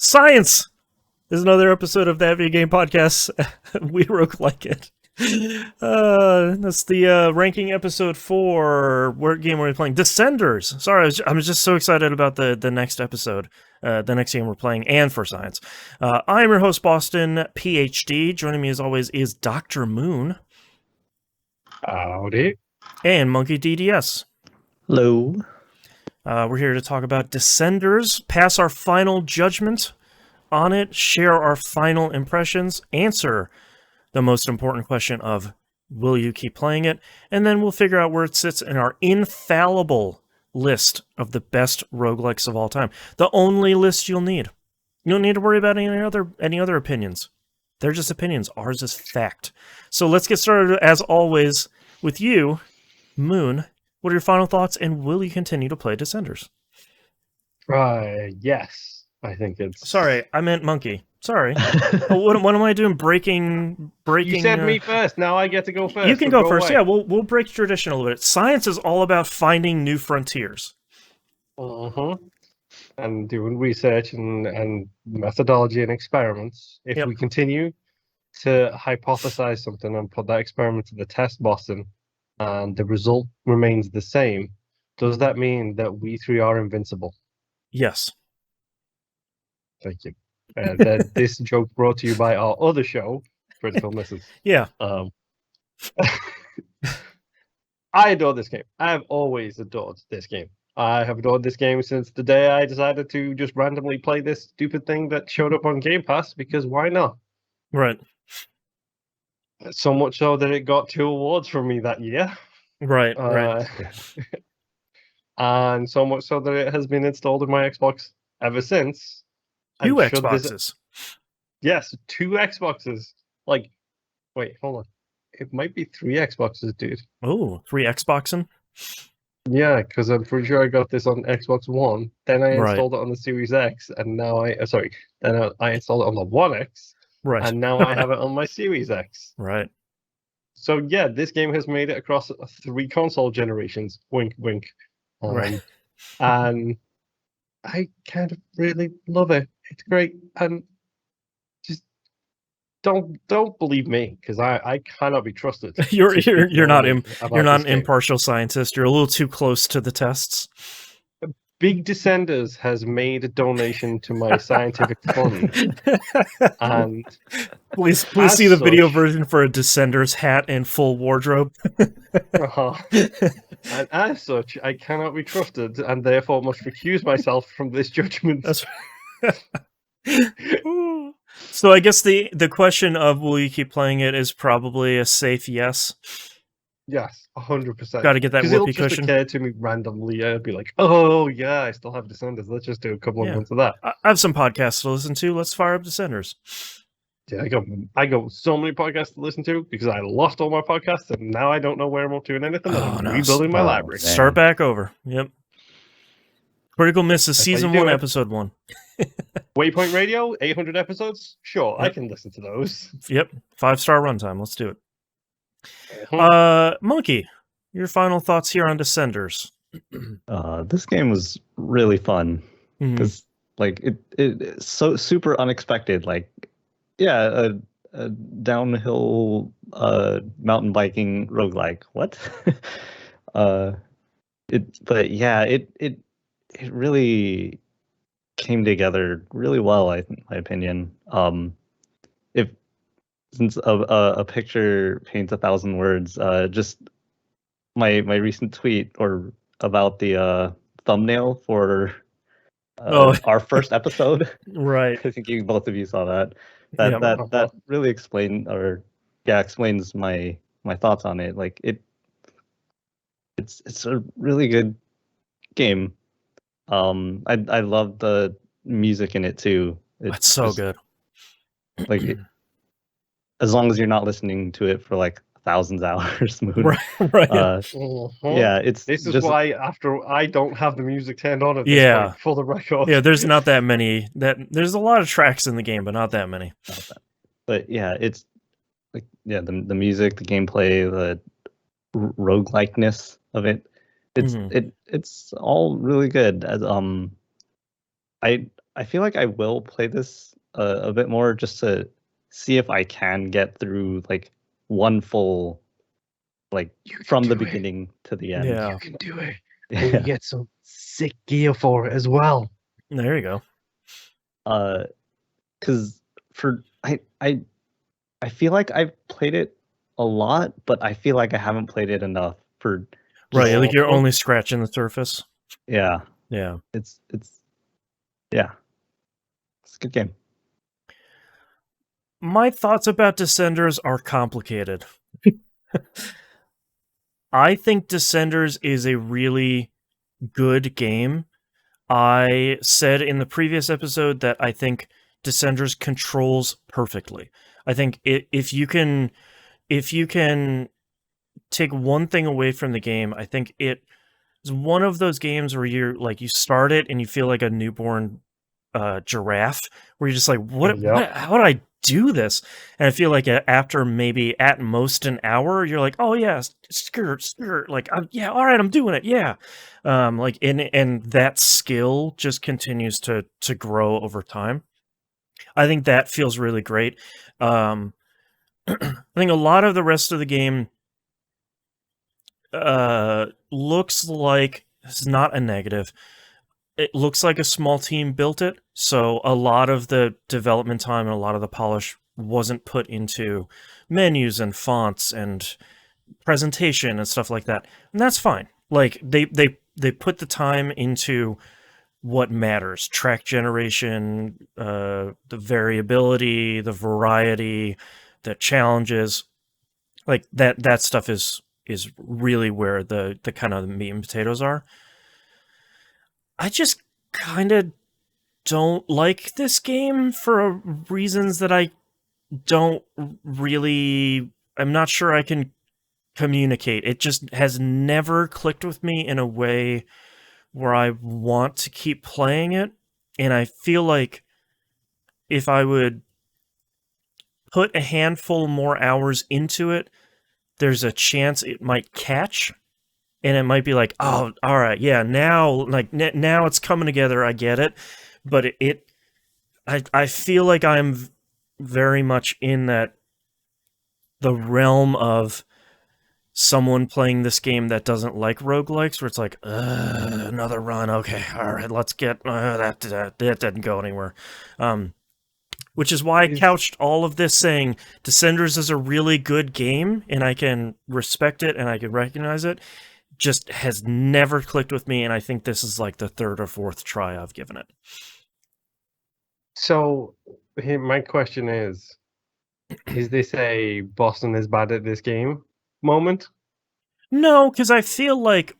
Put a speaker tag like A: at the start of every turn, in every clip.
A: Science is another episode of that video game podcast. We roguelike it. That's the ranking episode for what game are we playing? Descenders. Sorry, I'm just so excited about the next episode, the next game we're playing, and for Science. I'm your host, Boston, PhD. Joining me as always is Dr. Moon.
B: Howdy.
A: And Monkey DDS.
C: Hello.
A: We're here to talk about Descenders, pass our final judgment on it, share our final impressions, answer the most important question of, will you keep playing it? And then we'll figure out where it sits in our infallible list of the best roguelikes of all time. The only list you'll need. You don't need to worry about any other opinions. They're just opinions. Ours is fact. So let's get started, as always, with you, Moon. What are your final thoughts, and will you continue to play Descenders?
B: Yes. I think it's...
A: Sorry, I meant Monkey. Sorry. what am I doing? Breaking.
B: You said me first. Now I get to go first.
A: You can go first. Away. Yeah, we'll break tradition a little bit. Science is all about finding new frontiers.
B: And doing research and methodology and experiments. If we continue to hypothesize something and put that experiment to the test, Boston, and the result remains the same, does that mean that we three are invincible?
A: Yes.
B: Thank you. This joke brought to you by our other show, Critical Misses.
A: Yeah.
B: I adore this game. I have always adored this game. I have adored this game since the day I decided to just randomly play this stupid thing that showed up on Game Pass, because why not?
A: Right.
B: So much so that it got 2 awards from me that year.
A: Right.
B: And so much so that it has been installed in my Xbox ever since.
A: 2 Xboxes.
B: Yes, 2 Xboxes. Like, wait, hold on. It might be 3 Xboxes, dude.
A: Oh, 3 Xboxing?
B: Yeah, because I'm pretty sure I got this on Xbox One. Then I installed it on the Series X, and now I installed it on the One X.
A: Right.
B: And now I have it on my Series X.
A: Right.
B: So yeah, this game has made it across 3 console generations. Wink, wink.
A: Right.
B: And I kind of really love it. It's great, and just don't believe me, because I cannot be trusted.
A: You're not an impartial scientist. You're a little too close to the tests.
B: Big Descenders has made a donation to my scientific fund, and
A: please see the video version for a Descenders hat and full wardrobe.
B: And as such, I cannot be trusted, and therefore must recuse myself from this judgment.
A: That's So I guess the question of will you keep playing it is probably a safe yes.
B: Yes, 100%.
A: Got to get that whoopee cushion.
B: It'll just occur to me randomly. I'd be like, oh yeah, I still have Descenders. Let's just do a couple of months of that.
A: I have some podcasts to listen to. Let's fire up Descenders.
B: Yeah, I got so many podcasts to listen to because I lost all my podcasts, and now I don't know where I'm up to in anything. I'm rebuilding my library.
A: Dang. Start back over. Yep. Critical Misses, Season 1, Episode 1.
B: Waypoint Radio, 800 episodes? Sure, yep. I can listen to those.
A: Yep. 5-star runtime. Let's do it. Monkey, your final thoughts here on Descenders.
C: This game was really fun. Because, it's so super unexpected. A downhill mountain biking roguelike. What? It really came together really well, in my opinion. Since a picture paints 1,000 words, just my recent tweet about the thumbnail for our first episode.
A: Right.
C: I think both of you saw that. That really explains my thoughts on it. It's a really good game. I love the music in it too.
A: It's so good.
C: As long as you're not listening to it for thousands of hours, Moon.
A: Right.
C: Yeah,
B: this is just why after I don't have the music turned on at this point, for the record.
A: Yeah, there's not that many. There's a lot of tracks in the game, but not that many.
C: But yeah, it's the music, the gameplay, the roguelikeness of it. It's all really good. As I I feel like I will play this a bit more just to see if I can get through like one full, like from the beginning to the end.
A: Yeah.
B: You can do it. And you get some sick gear for it as well.
A: There you go.
C: Because I feel like I've played it a lot, but I feel like I haven't played it enough for
A: Right, like you're only scratching the surface.
C: Yeah.
A: Yeah.
C: It's yeah. It's a good game.
A: My thoughts about Descenders are complicated. I think Descenders is a really good game. I said in the previous episode that I think Descenders controls perfectly. I think if you can take one thing away from the game, I think it is one of those games where you're like, you start it and you feel like a newborn giraffe, where you're just like, what how would I do this? And I feel like after maybe at most an hour, you're like, oh yeah, skirt, like, yeah, all right, I'm doing it, yeah. Like, and that skill just continues to grow over time. I think that feels really great. I think a lot of the rest of the game looks like, it's not a negative, it looks like a small team built it, so a lot of the development time and a lot of the polish wasn't put into menus and fonts and presentation and stuff like that, and that's fine. Like, they put the time into what matters: track generation, the variability, the variety, the challenges. Like, that stuff is really where the kind of meat and potatoes are. I just kind of don't like this game for reasons that I don't really... I'm not sure I can communicate. It just has never clicked with me in a way where I want to keep playing it, and I feel like if I would put a handful more hours into it, there's a chance it might catch. And it might be like, oh, all right, yeah, now, like, now it's coming together, I get it. But I feel like I'm very much in the realm of someone playing this game that doesn't like roguelikes, where it's like, another run, okay, all right, let's get, that didn't go anywhere. Which is why I couched all of this saying Descenders is a really good game, and I can respect it, and I can recognize it. Just has never clicked with me, and I think this is like the third or fourth try I've given it.
B: So, my question is this a Boston is bad at this game moment?
A: No, because I feel like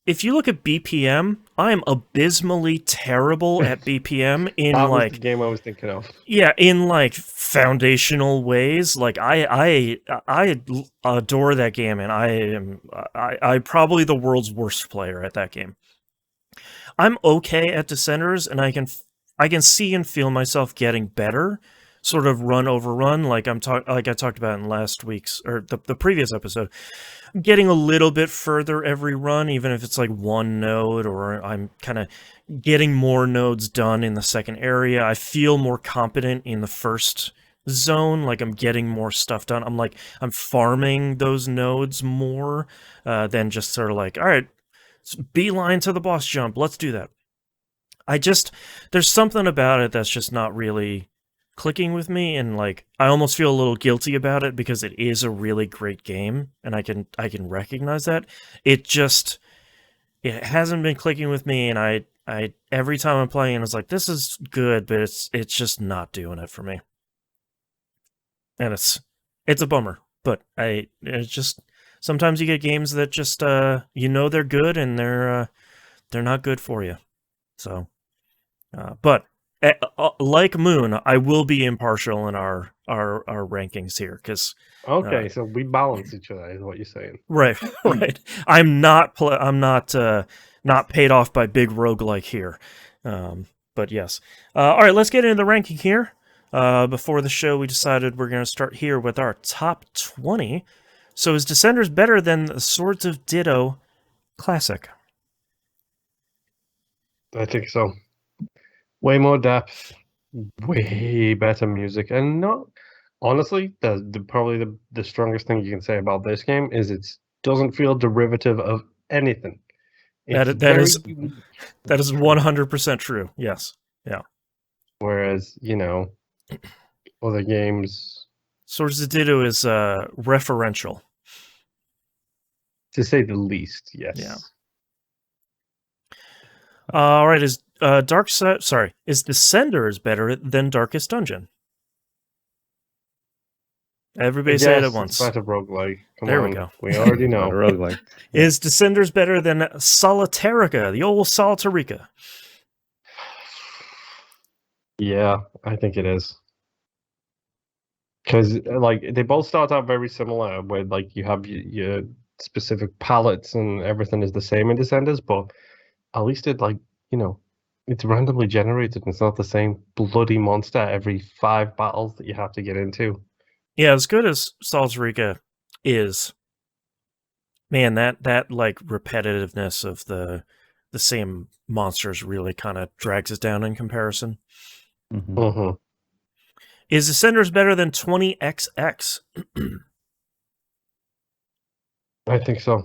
A: if you look at BPM, I am abysmally terrible at BPM in
B: that
A: like
B: was the game I was thinking of.
A: Yeah, in like foundational ways. Like I adore that game, and I'm probably the world's worst player at that game. I'm okay at Descenders, and I can see and feel myself getting better, sort of run over run, like I talked about in last week's, or the previous episode. I'm getting a little bit further every run, even if it's like one node, or I'm kind of getting more nodes done in the second area. I feel more competent in the first zone, like I'm getting more stuff done. I'm farming those nodes more than just sort of like, all right, beeline to the boss jump, let's do that. There's something about it that's just not really clicking with me, and like I almost feel a little guilty about it because it is a really great game, and I can recognize that. It hasn't been clicking with me, and I every time I'm playing, it's like, this is good, but it's just not doing it for me, and it's a bummer. But it's just, sometimes you get games that just they're good, and they're not good for you. So, but like Moon, I will be impartial in our rankings here, because
B: okay, so we balance each other, is what you're saying.
A: Right, right. I'm not paid off by big roguelike here. But yes. All right, let's get into the ranking here. Before the show, we decided we're going to start here with our top 20. So is Descenders better than the Swords of Ditto Classic?
B: I think so. Way more depth, way better music, and not honestly, probably the strongest thing you can say about this game is it doesn't feel derivative of anything. It's
A: That
B: very
A: is
B: unique.
A: that is 100% true. Yes. Yeah.
B: Whereas, other games,
A: Swords of Ditto is referential.
B: to say the least, yes.
A: Yeah. All right, is Descenders better than Darkest Dungeon? Everybody say it at
B: Yes,
A: once.
B: it's better roguelike. Come
A: There
B: on,
A: we go.
B: we already know.
C: Better roguelike.
A: Is Descenders better than Solitarica, the old Solitarica?
B: Yeah, I think it is. Because they both start out very similar, where you have your specific palettes and everything is the same in Descenders, but at least it's randomly generated and it's not the same bloody monster every 5 battles that you have to get into.
A: Yeah, as good as Solitarica is, man, that repetitiveness of the same monsters really kind of drags us down in comparison.
C: Mm-hmm.
B: Mm-hmm.
A: Is Descenders better than 20XX?
B: I think so.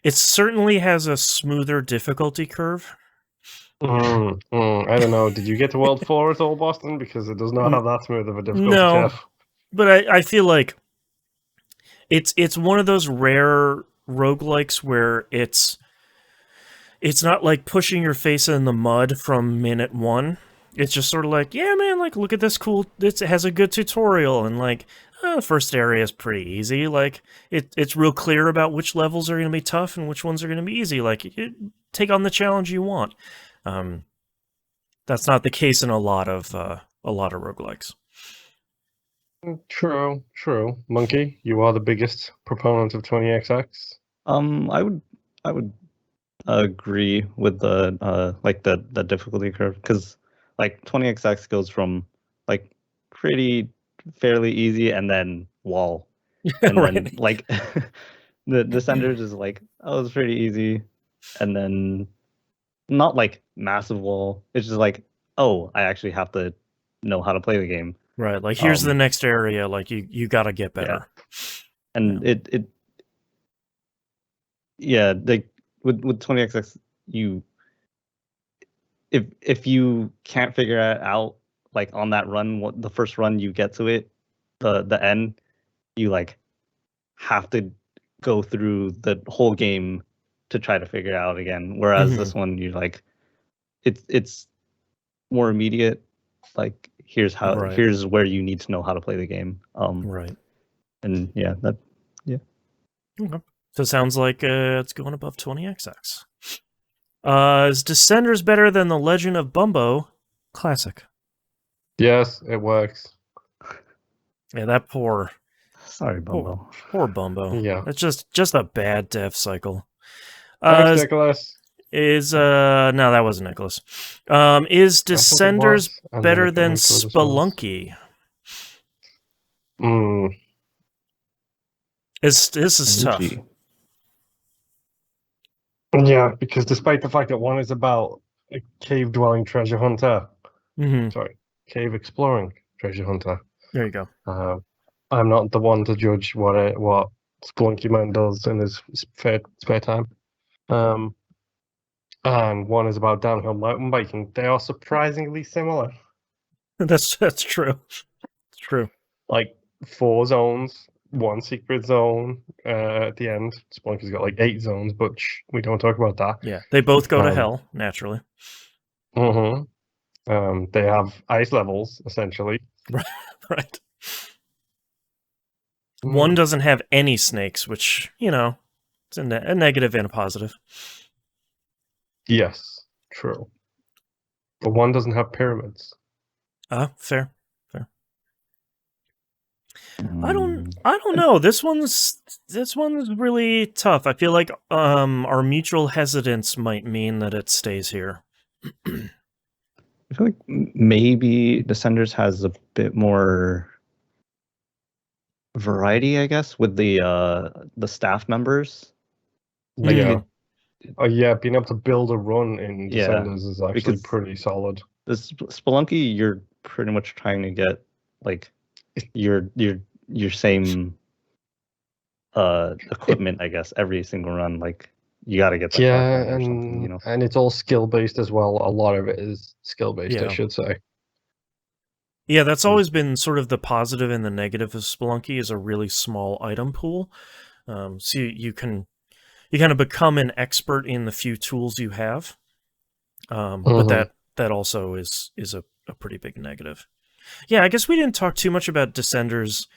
A: It certainly has a smoother difficulty curve.
B: I don't know. Did you get to World 4 at all, Boston? Because it does not have that smooth of a difficulty
A: No,
B: curve.
A: but I feel like it's one of those rare roguelikes where it's not like pushing your face in the mud from minute 1. It's just sort of like, yeah, man, like, look at this cool, it has a good tutorial, and the first area is pretty easy. Like, it's real clear about which levels are going to be tough and which ones are going to be easy. Like, take on the challenge you want. That's not the case in a lot of roguelikes.
B: True. Monkey, you are the biggest proponent of 20XX.
C: I would agree with the difficulty curve, because 20XX goes from pretty fairly easy and then wall, and
A: Right.
C: then the Descenders is it's pretty easy, and then not massive wall. It's just I actually have to know how to play the game.
A: Right, like here's the next area. Like you got to get better.
C: Yeah. And with 20XX, if you can't figure it out on that run, the first run you get to it, the end, you have to go through the whole game to try to figure it out again. Whereas this one, you it's more immediate. Here's where you need to know how to play the game.
A: Right.
C: And
A: Okay. So it sounds like it's going above 20XX. Is Descenders better than The Legend of Bumbo Classic?
B: Yes, it works.
A: Yeah, that poor
C: Bumbo.
A: Poor Bumbo.
B: Yeah.
A: It's just a bad dev cycle.
B: Thanks, Nicholas.
A: No, that wasn't Nicholas. Is Descenders better than Spelunky? This is tough.
B: Yeah, because despite the fact that one is about a cave-dwelling treasure hunter, cave exploring treasure hunter.
A: There you go.
B: I'm not the one to judge what Spelunky Man does in his spare time. And one is about downhill mountain biking. They are surprisingly similar.
A: That's true. It's true.
B: 4 zones, 1 secret zone at the end. Spelunky's got 8 zones, but we don't talk about that.
A: Yeah, they both go to hell, naturally.
B: They have ice levels, essentially.
A: Right. One doesn't have any snakes, which, it's a negative and a positive.
B: Yes, true. But one doesn't have pyramids.
A: Fair. I don't know. This one's really tough. I feel like our mutual hesitance might mean that it stays here.
C: I feel like maybe Descenders has a bit more variety, I guess, with the staff members.
B: yeah, being able to build a run in
C: Yeah,
B: Descenders is actually
C: because
B: pretty solid.
C: this Spelunky, you're pretty much trying to get like your same equipment, I guess, every single run. Like you got to get that
B: Yeah,
C: shotgun or something, you know.
B: and it's all skill based as well. A lot of it is skill based, I
A: Yeah.
B: should say.
A: Yeah, that's always been sort of the positive and the negative of Spelunky is a really small item pool. So you kind of become an expert in the few tools you have. But that also is a pretty big negative. Yeah, I guess we didn't talk too much about Descenders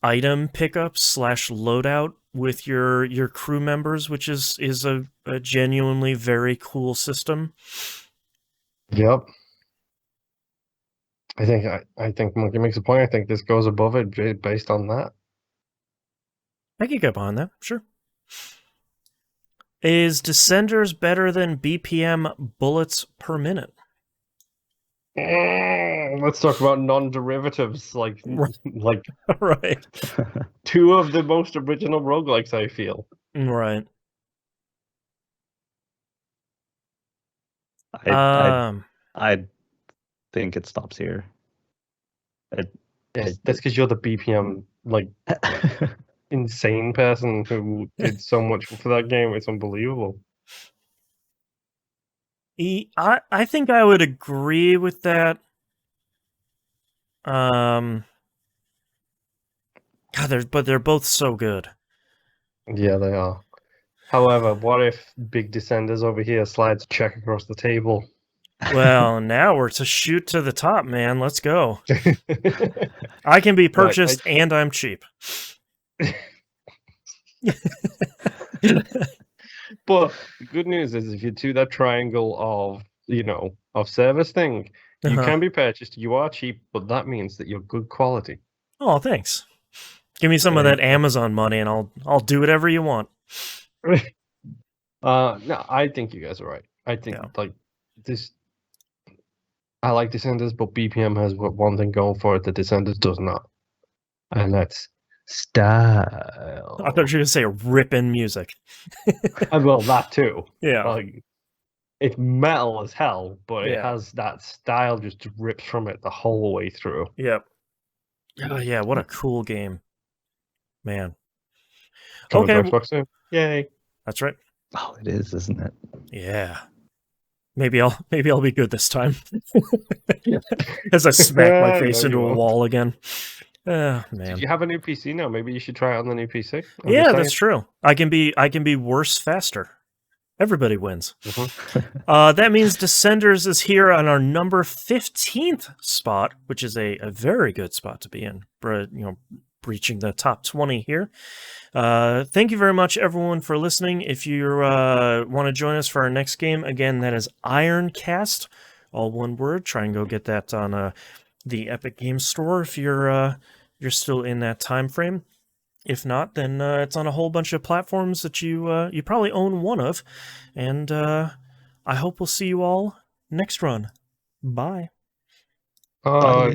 A: item pickup / loadout with your crew members, which is a genuinely very cool system.
B: Yep. I think Monkey makes a point. I think this goes above it based on that.
A: I could get behind that, sure. Is Descenders better than BPM bullets per minute?
B: Let's talk about non-derivatives, like
A: Right.
B: two of the most original roguelikes, I feel.
A: Right.
C: I think it stops here.
B: Yeah, that's because you're the BPM like insane person who did so much for that game. It's unbelievable.
A: I think I would agree with that. God, they're both so good.
B: Yeah, they are. However, what if Big Descenders over here slides a check across the table?
A: Well, now we're to shoot to the top, man. Let's go. I can be purchased and I'm cheap.
B: But the good news is if you do that triangle of service thing, you can be purchased. You are cheap, but that means that you're good quality.
A: Oh, thanks. Give me some of that Amazon money and I'll do whatever you want.
B: No, I think you guys are right. I think like this. I like Descenders, but BPM has one thing going for it that Descenders does not, and that's style.
A: I thought you were gonna say ripping music.
B: Well, that too.
A: Yeah.
B: Like, it's metal as hell, but it has that style just rips from it the whole way through.
A: Yep. Oh, yeah, what a cool game. Man.
B: Coming
A: Okay.
B: to Xbox soon. Yay.
A: That's right.
C: Oh, it is, isn't it?
A: Yeah. Maybe I'll be good this time. As I smack my face into a wall again. Man.
B: Did you have a new PC now? Maybe you should try it on the new PC.
A: Yeah, that's true. I can be worse faster. Everybody wins. That means Descenders is here on our number 15th spot, which is a very good spot to be in. Breaching the top 20 here. Thank you very much, everyone, for listening. If you want to join us for our next game, again, that is Ironcast, all one word. Try and go get that on the Epic Games Store if you're still in that time frame. If not, then it's on a whole bunch of platforms that you probably own one of. And I hope we'll see you all next run. Bye.
B: Bye.